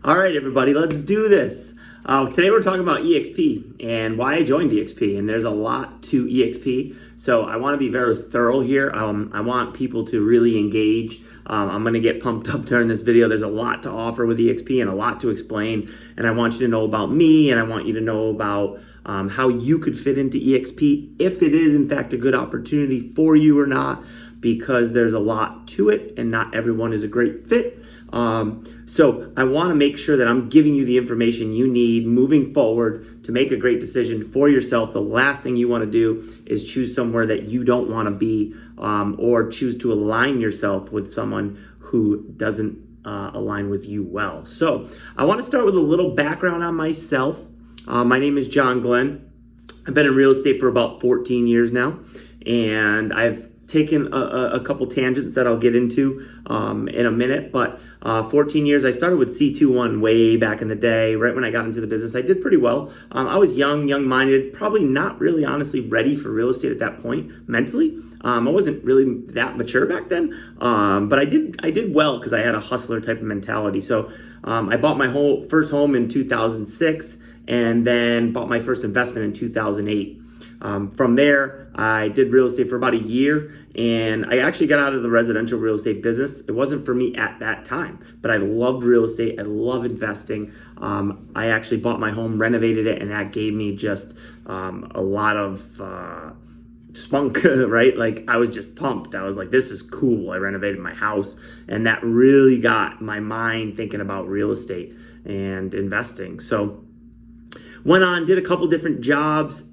All right, everybody, let's do this. Today we're talking about eXp and why I joined eXp, and there's a lot to eXp, so I want to be very thorough here. I want people to really engage. I'm going to get pumped up during this video. There's a lot to offer with eXp and a lot to explain, and I want you to know about me, and I want you to know about how you could fit into eXp, if it is in fact a good opportunity for you or not, because there's a lot to it and not everyone is a great fit. So I want to make sure that I'm giving you the information you need moving forward to make a great decision for yourself. The last thing you want to do is choose somewhere that you don't want to be, or choose to align yourself with someone who doesn't align with you well. So I want to start with a little background on myself. My name is John Glenn. I've been in real estate for about 14 years now, and I've taken a couple tangents that I'll get into in a minute, but 14 years. I started with C21 way back in the day, right when I got into the business. I did pretty well. I was young-minded, probably not really honestly ready for real estate at that point mentally. I wasn't really that mature back then, but I did well because I had a hustler type of mentality. So I bought my first home in 2006, and then bought my first investment in 2008. From there, I did real estate for about a year, and I actually got out of the residential real estate business. It wasn't for me at that time, but I loved real estate. I love investing. I actually bought my home, renovated it, and that gave me just a lot of spunk, right? Like, I was just pumped. I was like, this is cool. I renovated my house, and that really got my mind thinking about real estate and investing. So went on, did a couple different jobs,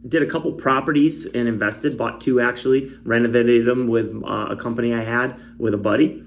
did a couple properties and invested, bought two actually, renovated them with a company I had with a buddy,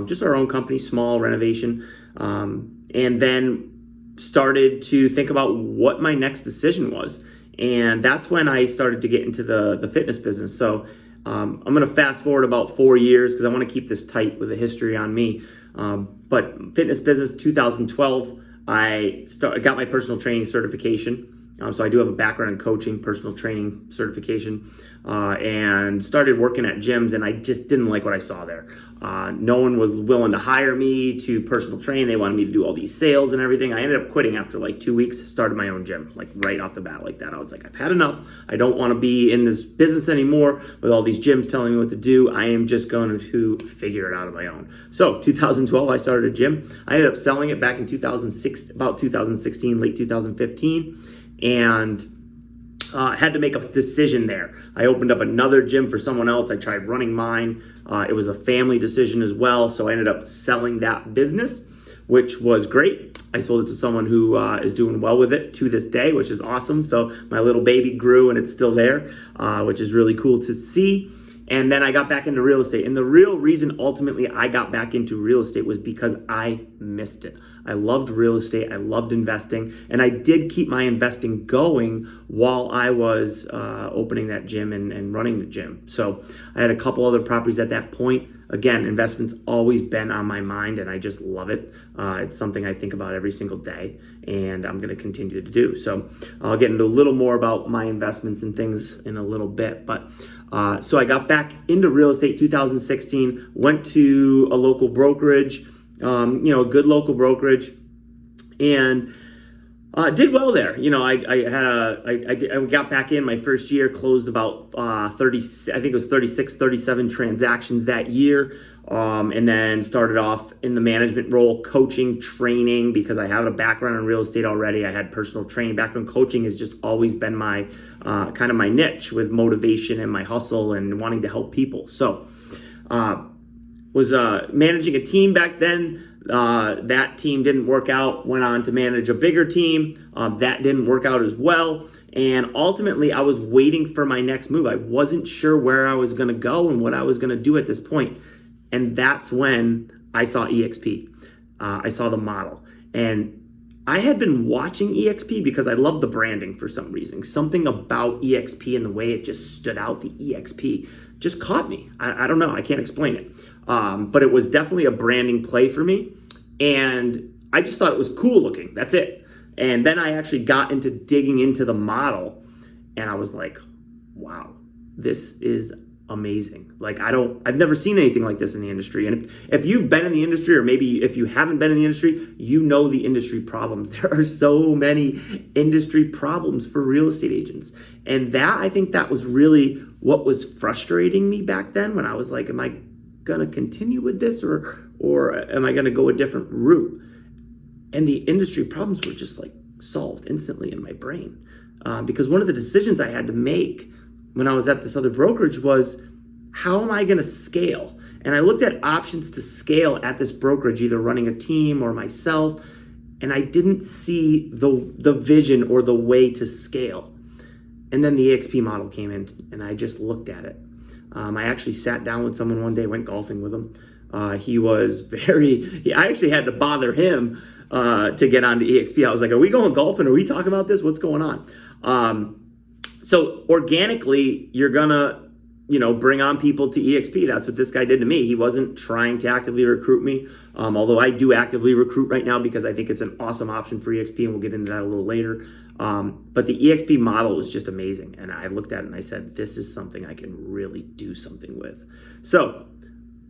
just our own company, small renovation, and then started to think about what my next decision was. And that's when I started to get into the fitness business. So I'm gonna fast forward about 4 years because I wanna keep this tight with a history on me. But fitness business, 2012, I got my personal training certification. So I do have a background in coaching, personal training certification, and started working at gyms, and I just didn't like what I saw there. No one was willing to hire me to personal train. They wanted me to do all these sales and everything. I ended up quitting after like 2 weeks, started my own gym, like right off the bat like that. I was like, I've had enough. I don't want to be in this business anymore with all these gyms telling me what to do. I am just going to figure it out on my own. So 2012, I started a gym. I ended up selling it back in 2006, about 2016, late 2015. And had to make a decision there. I opened up another gym for someone else. I tried running mine. It was a family decision as well, so I ended up selling that business, which was great. I sold it to someone who is doing well with it to this day, which is awesome. So my little baby grew, and it's still there, which is really cool to see. And then I got back into real estate. And the real reason ultimately I got back into real estate was because I missed it. I loved real estate. I loved investing. And I did keep my investing going while I was opening that gym and running the gym. So I had a couple other properties at that point. Again, investment's always been on my mind, and I just love it. It's something I think about every single day, and I'm going to continue to do. So I'll get into a little more about my investments and things in a little bit. But so I got back into real estate 2016, went to a local brokerage, a good local brokerage, and did well there. I got back in my first year, closed about 37 transactions that year, and then started off in the management role, coaching, training, because I had a background in real estate already. I had personal training background. Coaching has just always been my kind of my niche with motivation and my hustle and wanting to help people. So was managing a team back then. That team didn't work out, went on to manage a bigger team. That didn't work out as well. And ultimately, I was waiting for my next move. I wasn't sure where I was going to go and what I was going to do at this point. And that's when I saw eXp. I saw the model. And I had been watching eXp because I love the branding for some reason. Something about eXp and the way it just stood out, the eXp, just caught me. I don't know. I can't explain it. But it was definitely a branding play for me. And I just thought it was cool looking. That's it. And then I actually got into digging into the model, and I was like, wow, this is amazing. Like I've never seen anything like this in the industry. And if you've been in the industry, or maybe if you haven't been in the industry, you know the industry problems. There are so many industry problems for real estate agents. And I think that was really what was frustrating me back then, when I was like, am I gonna continue with this, or am I gonna go a different route? And the industry problems were just like solved instantly in my brain. Because one of the decisions I had to make when I was at this other brokerage was, how am I gonna scale? And I looked at options to scale at this brokerage, either running a team or myself, and I didn't see the vision or the way to scale. And then the eXp model came in, and I just looked at it. I actually sat down with someone one day, went golfing with him. I actually had to bother him to get onto eXp. I was like, are we going golfing? Are we talking about this? What's going on? So organically, you're gonna, bring on people to eXp. That's what this guy did to me. He wasn't trying to actively recruit me, although I do actively recruit right now because I think it's an awesome option for eXp, and we'll get into that a little later. But the eXp model was just amazing. And I looked at it and I said, this is something I can really do something with. So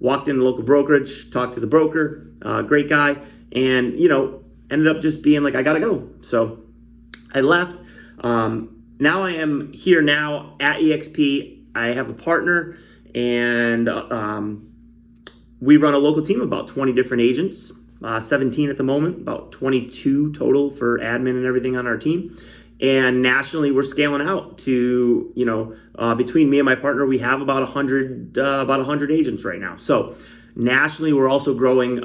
walked in the local brokerage, talked to the broker, great guy, and, ended up just being like, I gotta go. So I left. Now I am here now at eXp. I have a partner, and we run a local team of about 20 different agents, 17 at the moment, about 22 total for admin and everything on our team. And nationally, we're scaling out to, between me and my partner, we have about 100 agents right now. So nationally, we're also growing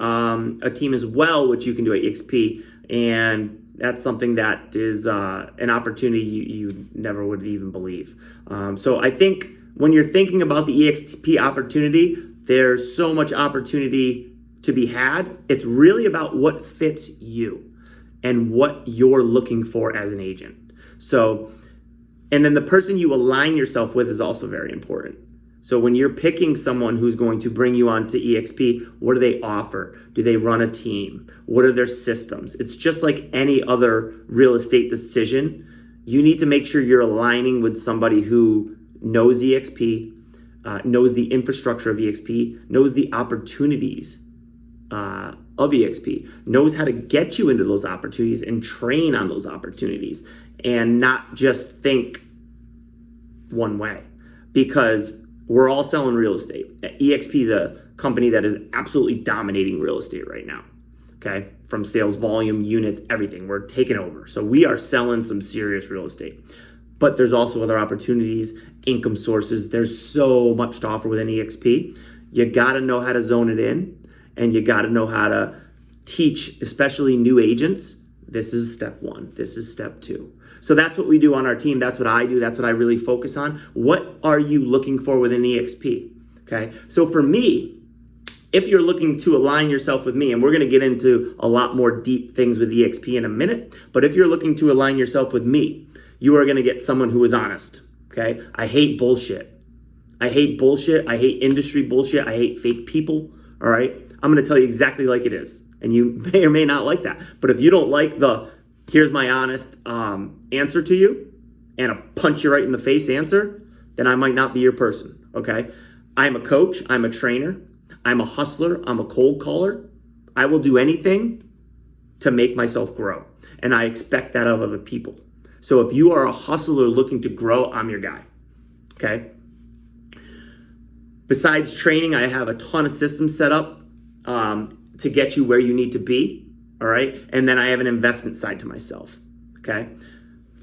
a team as well, which you can do at eXp. And that's something that is an opportunity you never would even believe. So I think when you're thinking about the eXp opportunity, there's so much opportunity to be had. It's really about what fits you and what you're looking for as an agent. So, and then the person you align yourself with is also very important. So when you're picking someone who's going to bring you onto eXp, what do they offer? Do they run a team? What are their systems? It's just like any other real estate decision. You need to make sure you're aligning with somebody who knows eXp, knows the infrastructure of eXp, knows the opportunities of eXp, knows how to get you into those opportunities and train on those opportunities, and not just think one way. Because we're all selling real estate. eXp is a company that is absolutely dominating real estate right now. Okay, from sales volume, units, everything, we're taking over. So we are selling some serious real estate. But there's also other opportunities, income sources. There's so much to offer within eXp. You gotta know how to zone it in, and you gotta know how to teach, especially new agents. This is step one, this is step two. So that's what we do on our team. That's what I do. That's what I really focus on. What are you looking for within eXp? Okay. So for me, if you're looking to align yourself with me, and we're going to get into a lot more deep things with eXp in a minute, but if you're looking to align yourself with me, you are going to get someone who is honest. Okay. I hate bullshit. I hate bullshit. I hate industry bullshit. I hate fake people. All right. I'm going to tell you exactly like it is. And you may or may not like that. But if you don't like here's my honest answer to you, and a punch you right in the face answer, then I might not be your person, okay? I'm a coach, I'm a trainer, I'm a hustler, I'm a cold caller. I will do anything to make myself grow, and I expect that of other people. So if you are a hustler looking to grow, I'm your guy, okay? Besides training, I have a ton of systems set up to get you where you need to be. All right. And then I have an investment side to myself. Okay.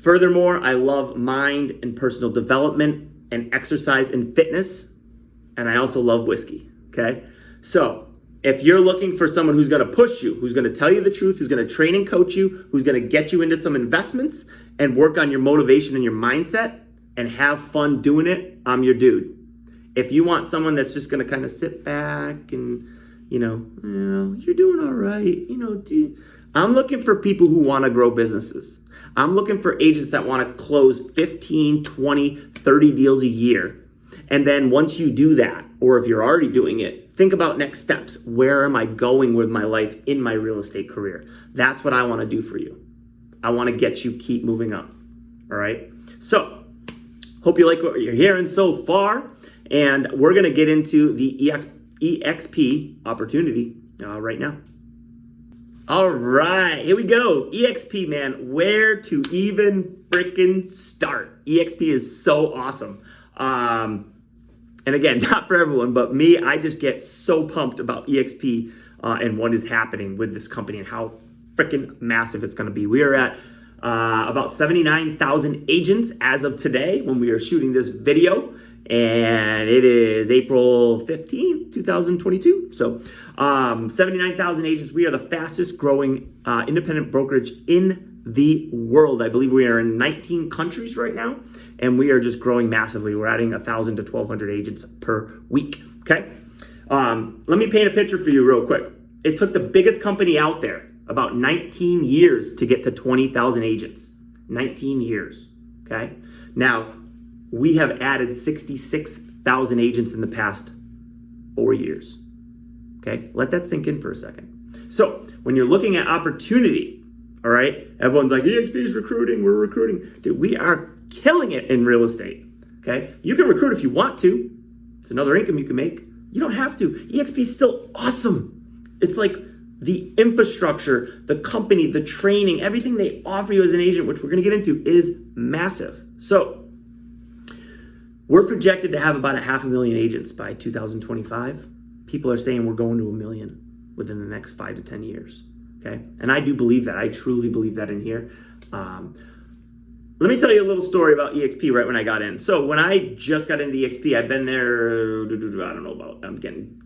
Furthermore, I love mind and personal development and exercise and fitness. And I also love whiskey. Okay. So if you're looking for someone who's going to push you, who's going to tell you the truth, who's going to train and coach you, who's going to get you into some investments and work on your motivation and your mindset and have fun doing it, I'm your dude. If you want someone that's just going to kind of sit back and, you're doing all right. I'm looking for people who want to grow businesses. I'm looking for agents that want to close 15, 20, 30 deals a year. And then once you do that, or if you're already doing it, think about next steps. Where am I going with my life in my real estate career? That's what I want to do for you. I want to get you keep moving up. All right. So hope you like what you're hearing so far. And we're going to get into the eXp opportunity right now. All right, here we go. eXp, man, where to even freaking start? eXp is so awesome. And again, not for everyone, but me, I just get so pumped about eXp and what is happening with this company and how freaking massive it's going to be. We are at about 79,000 agents as of today when we are shooting this video. And it is April 15th, 2022. So 79,000 agents. We are the fastest growing independent brokerage in the world. I believe we are in 19 countries right now, and we are just growing massively. We're adding 1,000 to 1,200 agents per week, okay? Let me paint a picture for you real quick. It took the biggest company out there about 19 years to get to 20,000 agents. 19 years, okay? Now, we have added 66,000 agents in the past 4 years. Okay, let that sink in for a second. So when you're looking at opportunity, all right, everyone's like, eXp is recruiting, we're recruiting. Dude, we are killing it in real estate. Okay, you can recruit if you want to. It's another income you can make. You don't have to. eXp is still awesome. It's like the infrastructure, the company, the training, everything they offer you as an agent, which we're going to get into, is massive. So we're projected to have about 500,000 agents by 2025. People are saying we're going to 1 million within the next 5 to 10 years, okay? And I do believe that. I truly believe that in here. Let me tell you a little story about eXp right when I got in. So when I just got into eXp, I've been there, I don't know about, I'm getting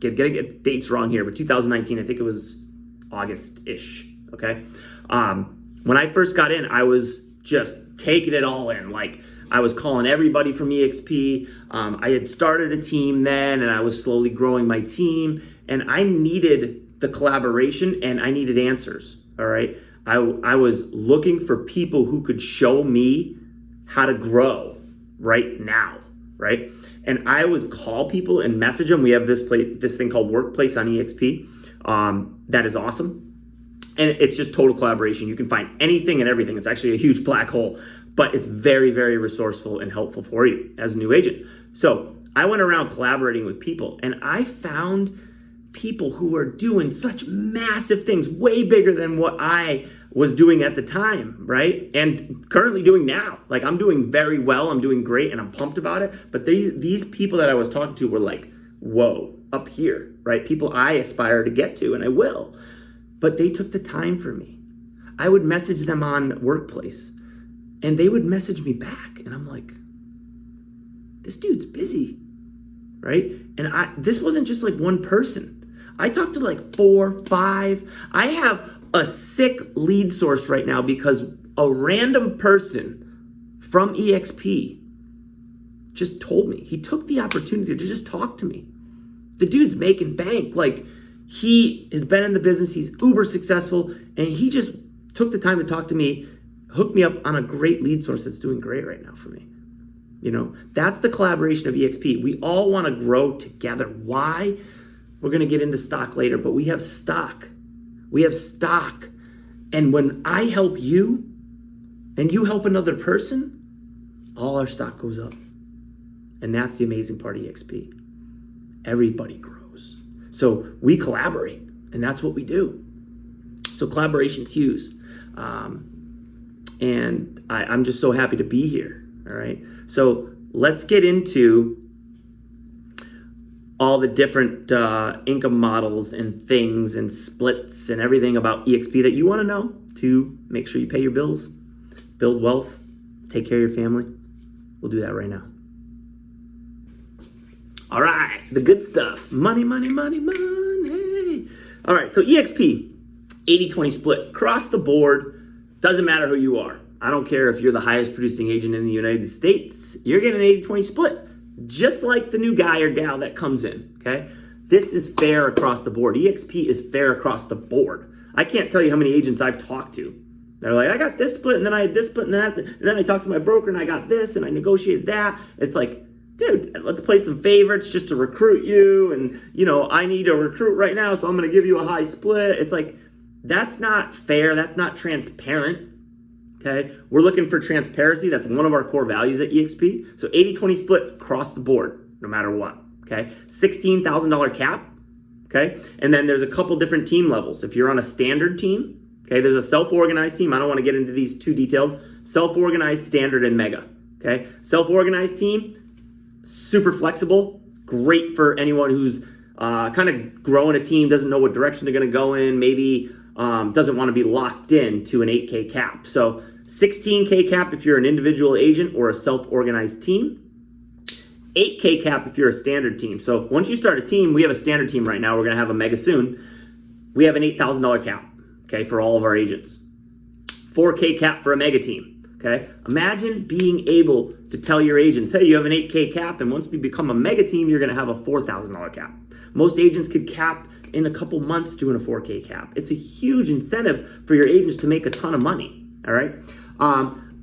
dates wrong here, but 2019, I think it was August-ish, okay? When I first got in, I was just taking it all in, like, I was calling everybody from eXp. I had started a team then, and I was slowly growing my team, and I needed the collaboration and I needed answers, all right? I was looking for people who could show me how to grow right now, right? And I would call people and message them. We have this thing called Workplace on eXp. That is awesome. And it's just total collaboration. You can find anything and everything. It's actually a huge black hole. But it's very, very resourceful and helpful for you as a new agent. So I went around collaborating with people, and I found people who are doing such massive things, way bigger than what I was doing at the time, right? And currently doing now. Like, I'm doing very well, I'm doing great, and I'm pumped about it. But these people that I was talking to were like, whoa, up here, right? People I aspire to get to, and I will. But they took the time for me. I would message them on Workplace, and they would message me back, and I'm like, this dude's busy, right? And this wasn't just like one person. I talked to like 4, 5. I have a sick lead source right now because a random person from eXp just told me. He took the opportunity to just talk to me. The dude's making bank. Like, he has been in the business. He's uber successful, and he just took the time to talk to me, hook me up on a great lead source that's doing great right now for me. You know, that's the collaboration of eXp. We all want to grow together. Why? We're going to get into stock later, but we have stock. We have stock. And when I help you and you help another person, all our stock goes up. And that's the amazing part of eXp. Everybody grows. So we collaborate, and that's what we do. So collaboration's huge. And I'm just so happy to be here, all right? So let's get into all the different income models and things and splits and everything about eXp that you want to know to make sure you pay your bills, build wealth, take care of your family. We'll do that right now. All right, the good stuff. Money, money, money, money. All right, so eXp, 80-20 split. Across the board, doesn't matter who you are. I don't care if you're the highest producing agent in the United States. You're getting an 80-20 split, just like the new guy or gal that comes in, okay? This is fair across the board. eXp is fair across the board. I can't tell you how many agents I've talked to. They're like, I got this split, and then I had this split, and then I talked to my broker, and I got this, and I negotiated that. It's like, dude, let's play some favorites just to recruit you, and, you know, I need a recruit right now, so I'm going to give you a high split. It's like, that's not fair. That's not transparent. Okay, we're looking for transparency. That's one of our core values at eXp. So 80-20 split across the board. no matter what, okay? $16,000 cap, okay? And then there's a couple different team levels. If you're on a standard team, okay, there's a self-organized team. I don't want to get into these too detailed. Self-organized, standard, and mega, okay? Self-organized team, super flexible, great for anyone who's kind of growing a team, doesn't know what direction they're going to go in, maybe doesn't want to be locked in to an 8K cap. So 16K cap if you're an individual agent or a self-organized team. 8K cap if you're a standard team. So once you start a team, we have a standard team right now. We're going to have a mega soon. We have an $8,000 cap, okay, for all of our agents. 4K cap for a mega team, okay? Imagine being able to tell your agents, hey, you have an 8K cap, and once we become a mega team, you're going to have a $4,000 cap. Most agents could cap in a couple months doing a 4K cap. It's a huge incentive for your agents to make a ton of money, all right?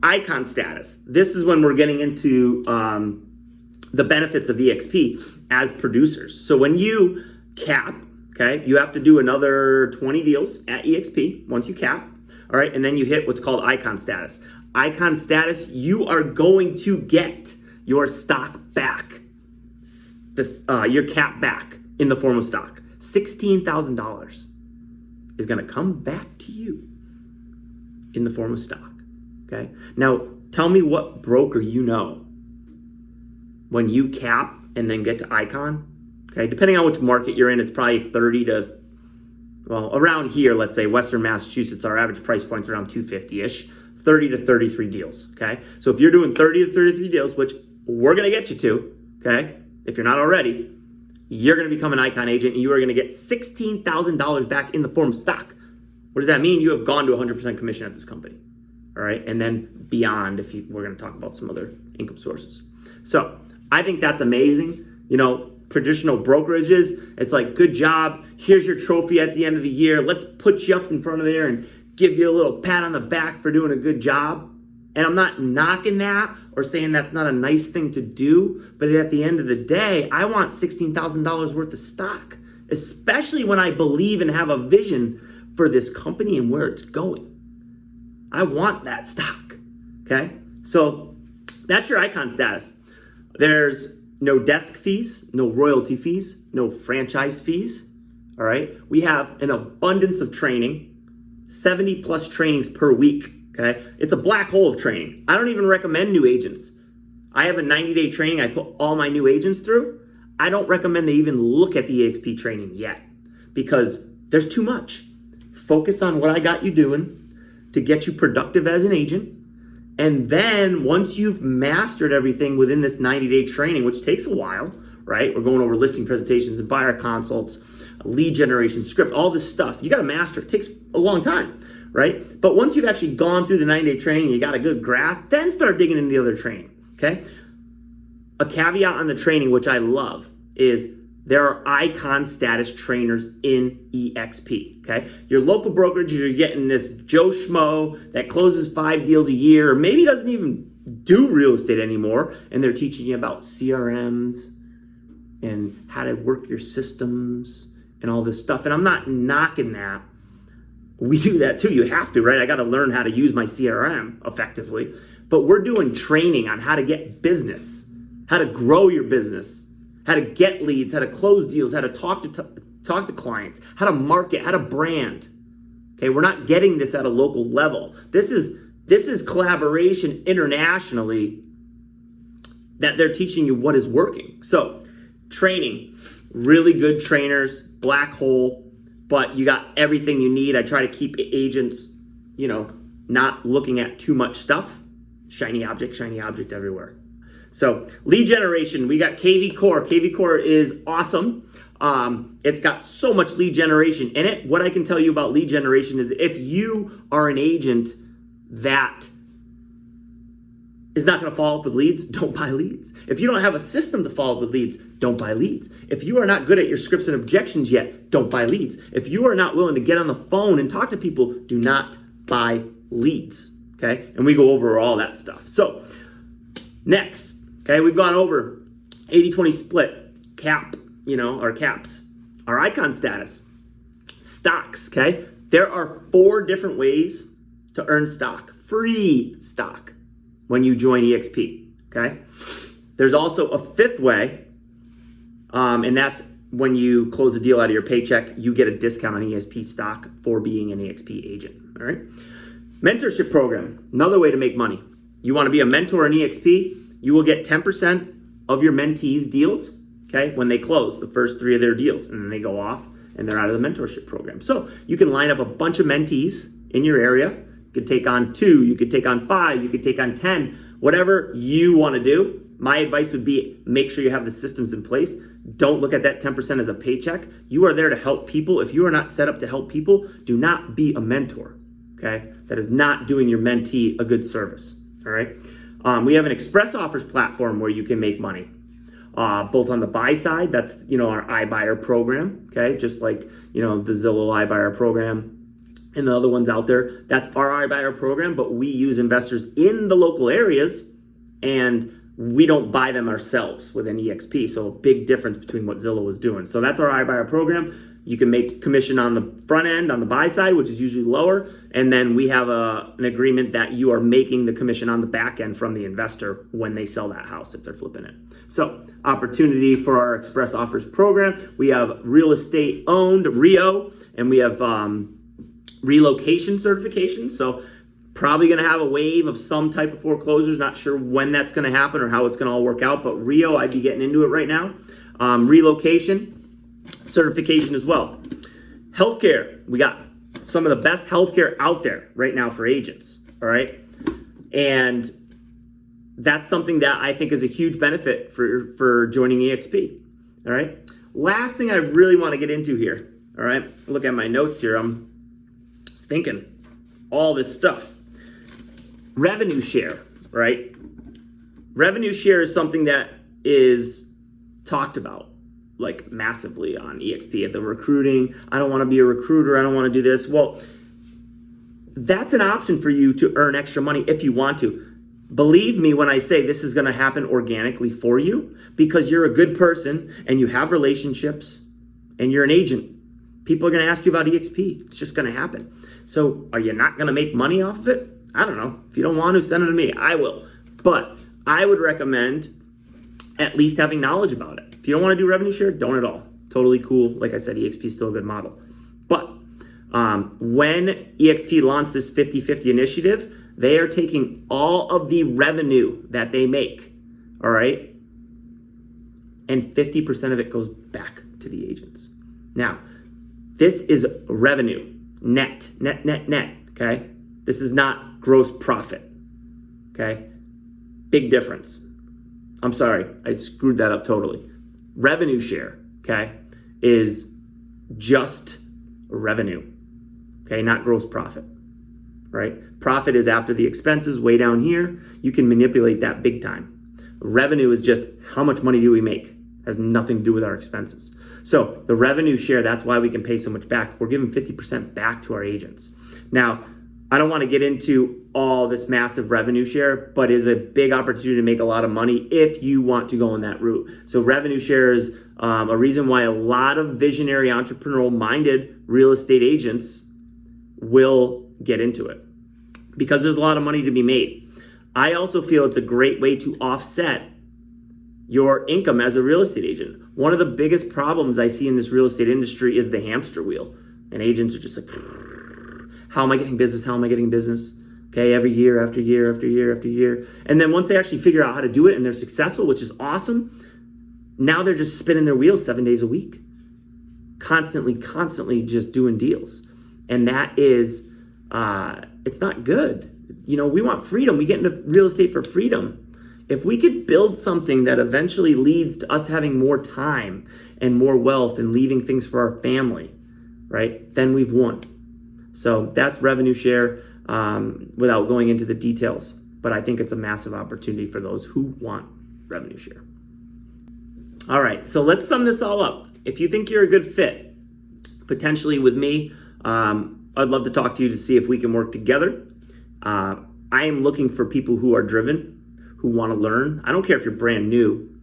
Icon status. This is when we're getting into the benefits of eXp as producers. So when you cap, okay, you have to do another 20 deals at eXp once you cap, all right, and then you hit what's called icon status. Icon status, you are going to get your stock back, your cap back in the form of stock. $16,000 is going to come back to you in the form of stock, okay? Now, tell me what broker you know when you cap and then get to icon, okay? Depending on which market you're in, it's probably 30 to, well, around here, let's say Western Massachusetts, our average price point's around 250-ish, 30 to 33 deals, okay? So if you're doing 30 to 33 deals, which we're gonna get you to, okay? If you're not already, you're gonna become an icon agent and you are gonna get $16,000 back in the form of stock. What does that mean? You have gone to 100% commission at this company, all right? And then beyond, we're gonna talk about some other income sources. So I think that's amazing. You know, traditional brokerages, it's like, good job, here's your trophy at the end of the year, let's put you up in front of there and give you a little pat on the back for doing a good job. And I'm not knocking that or saying that's not a nice thing to do, but at the end of the day, I want $16,000 worth of stock, especially when I believe and have a vision for this company and where it's going. I want that stock, okay? So that's your icon status. There's no desk fees, no royalty fees, no franchise fees, all right? We have an abundance of training, 70 plus trainings per week, okay? It's a black hole of training. I don't even recommend new agents. I have a 90-day training I put all my new agents through. I don't recommend they even look at the eXp training yet because there's too much. Focus on what I got you doing to get you productive as an agent. And then once you've mastered everything within this 90-day training, which takes a while, right? We're going over listing presentations and buyer consults, lead generation, script, all this stuff. You got to master it. It takes a long time, right? But once you've actually gone through the 90-day training, you got a good grasp, then start digging into the other training, okay? A caveat on the training, which I love, is there are icon status trainers in eXp, okay? Your local brokerage, you're getting this Joe Schmo that closes 5 deals a year, or maybe doesn't even do real estate anymore, and they're teaching you about CRMs and how to work your systems and all this stuff. And I'm not knocking that. We do that too. You have to, right? I got to learn how to use my CRM effectively. But we're doing training on how to get business, how to grow your business, how to get leads, how to close deals, how to talk to clients, how to market, how to brand. Okay, we're not getting this at a local level. This is collaboration internationally that they're teaching you what is working. So, training, really good trainers, black hole, but you got everything you need. I try to keep agents, not looking at too much stuff. Shiny object everywhere. So lead generation, we got KV Core. KV Core is awesome. It's got so much lead generation in it. What I can tell you about lead generation is if you are an agent that is not going to follow up with leads, don't buy leads. If you don't have a system to follow up with leads, don't buy leads. If you are not good at your scripts and objections yet, don't buy leads. If you are not willing to get on the phone and talk to people, do not buy leads, okay? And we go over all that stuff. So next, okay, we've gone over 80-20 split, cap, our caps, our icon status, stocks, okay? There are 4 different ways to earn stock, free stock, when you join eXp, okay? There's also a 5th way And that's when you close a deal out of your paycheck, you get a discount on EXP stock for being an EXP agent. All right. Mentorship program, another way to make money. You want to be a mentor in EXP, you will get 10% of your mentees' deals, okay, when they close the first 3 of their deals, and then they go off and they're out of the mentorship program. So you can line up a bunch of mentees in your area. You could take on 2, you could take on 5, you could take on 10, whatever you want to do. My advice would be make sure you have the systems in place. Don't look at that 10% as a paycheck. You are there to help people. If you are not set up to help people, do not be a mentor, okay? That is not doing your mentee a good service, all right? We have an express offers platform where you can make money, both on the buy side. That's, our iBuyer program, okay? Just like, the Zillow iBuyer program and the other ones out there. That's our iBuyer program, but we use investors in the local areas and we don't buy them ourselves with an EXP. So a big difference between what Zillow is doing. So that's our iBuyer program. You can make commission on the front end, on the buy side, which is usually lower. And then we have an agreement that you are making the commission on the back end from the investor when they sell that house, if they're flipping it. So opportunity for our express offers program. We have real estate owned, REO, and we have relocation certification. So probably going to have a wave of some type of foreclosures. Not sure when that's going to happen or how it's going to all work out, but REO, I'd be getting into it right now. Relocation certification as well. Healthcare, we got some of the best healthcare out there right now for agents, all right? And that's something that I think is a huge benefit for joining eXp, all right? Last thing I really want to get into here, all right? Look at my notes here. I'm thinking all this stuff. Revenue share, right? Revenue share is something that is talked about like massively on eXp. At the recruiting, I don't want to be a recruiter, I don't want to do this. Well, that's an option for you to earn extra money if you want to. Believe me when I say this is going to happen organically for you because you're a good person and you have relationships and you're an agent. People are going to ask you about eXp. It's just going to happen. So are you not going to make money off of it? I don't know. If you don't want to, send it to me. I will. But I would recommend at least having knowledge about it. If you don't want to do revenue share, don't at all. Totally cool. Like I said, eXp is still a good model. But when eXp launched this 50-50 initiative, they are taking all of the revenue that they make, all right? And 50% of it goes back to the agents. Now, this is revenue, net, okay? This is not gross profit, okay? Big difference. I'm sorry, I screwed that up totally. Revenue share, okay, is just revenue, okay? Not gross profit, right? Profit is after the expenses, way down here. You can manipulate that big time. Revenue is just how much money do we make? Has nothing to do with our expenses. So the revenue share, that's why we can pay so much back. We're giving 50% back to our agents. Now, I don't want to get into all this massive revenue share, but is a big opportunity to make a lot of money if you want to go in that route. So revenue share is a reason why a lot of visionary entrepreneurial-minded real estate agents will get into it because there's a lot of money to be made. I also feel it's a great way to offset your income as a real estate agent. One of the biggest problems I see in this real estate industry is the hamster wheel. And agents are just like, how am I getting business? How am I getting business? Okay, every year after year after year after year. And then once they actually figure out how to do it and they're successful, which is awesome, now they're just spinning their wheels 7 days a week. Constantly just doing deals. And that is, it's not good. We want freedom. We get into real estate for freedom. If we could build something that eventually leads to us having more time and more wealth and leaving things for our family, right, then we've won. So that's revenue share without going into the details. But I think it's a massive opportunity for those who want revenue share. All right, so let's sum this all up. If you think you're a good fit, potentially with me, I'd love to talk to you to see if we can work together. I am looking for people who are driven, who want to learn. I don't care if you're brand new.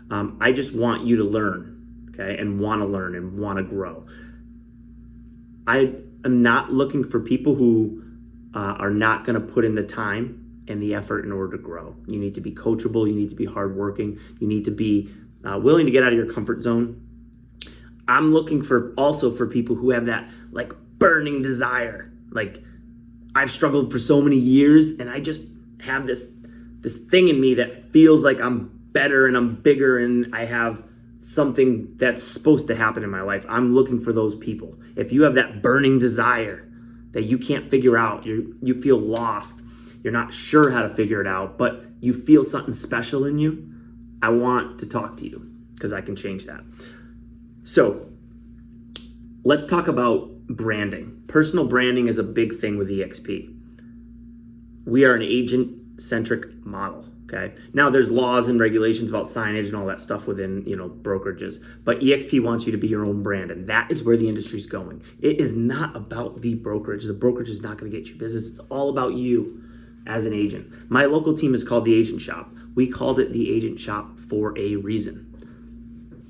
I just want you to learn, okay, and want to learn and want to grow. I am not looking for people who are not going to put in the time and the effort in order to grow. You need to be coachable. You need to be hardworking. You need to be willing to get out of your comfort zone. I'm looking for people who have that like burning desire. Like, I've struggled for so many years and I just have this thing in me that feels like I'm better and I'm bigger and I have something that's supposed to happen in my life. I'm looking for those people. If you have that burning desire that you can't figure out, you feel lost, you're not sure how to figure it out, but you feel something special in you, I want to talk to you because I can change that. So let's talk about branding. Personal branding is a big thing with eXp. We are an agent-centric model, okay? Now there's laws and regulations about signage and all that stuff within, brokerages, but eXp wants you to be your own brand, and that is where the industry's going. It is not about the brokerage. The brokerage is not going to get you business. It's all about you as an agent. My local team is called the Agent Shop. We called it the Agent Shop for a reason.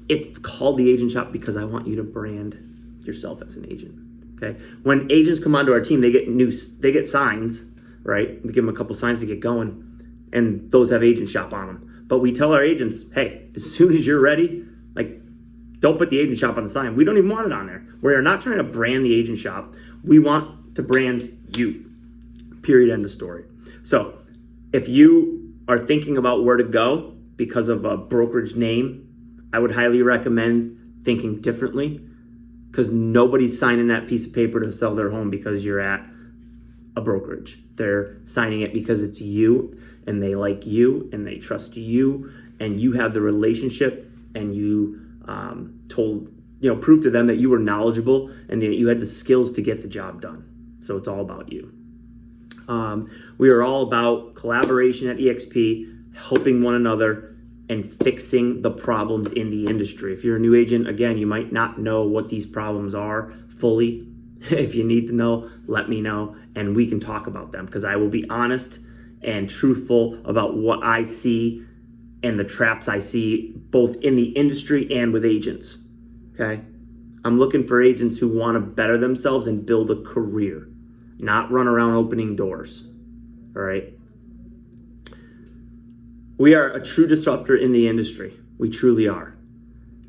It's called the Agent Shop because I want you to brand yourself as an agent. Okay. When agents come onto our team, they get signs, right? We give them a couple signs to get going, and those have Agent Shop on them. But we tell our agents, hey, as soon as you're ready, like, don't put the Agent Shop on the sign. We don't even want it on there. We are not trying to brand the Agent Shop. We want to brand you. Period. End of story. So if you are thinking about where to go because of a brokerage name, I would highly recommend thinking differently, because nobody's signing that piece of paper to sell their home because you're at a brokerage. They're signing it because it's you and they like you and they trust you and you have the relationship and you prove to them that you were knowledgeable and that you had the skills to get the job done. So it's all about you. We are all about collaboration at eXp, helping one another and fixing the problems in the industry. If you're a new agent, again, you might not know what these problems are fully. If you need to know, let me know, and we can talk about them, because I will be honest and truthful about what I see and the traps I see both in the industry and with agents, okay? I'm looking for agents who want to better themselves and build a career, not run around opening doors, all right? We are a true disruptor in the industry. We truly are.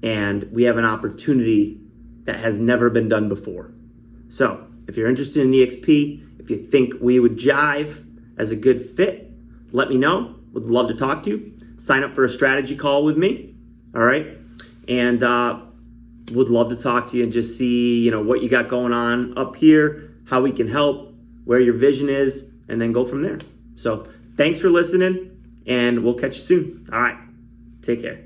And we have an opportunity that has never been done before. So if you're interested in eXp, if you think we would jive as a good fit, let me know. Would love to talk to you. Sign up for a strategy call with me, all right? And would love to talk to you and just see, what you got going on up here, how we can help, where your vision is, and then go from there. So thanks for listening. And we'll catch you soon. All right. Take care.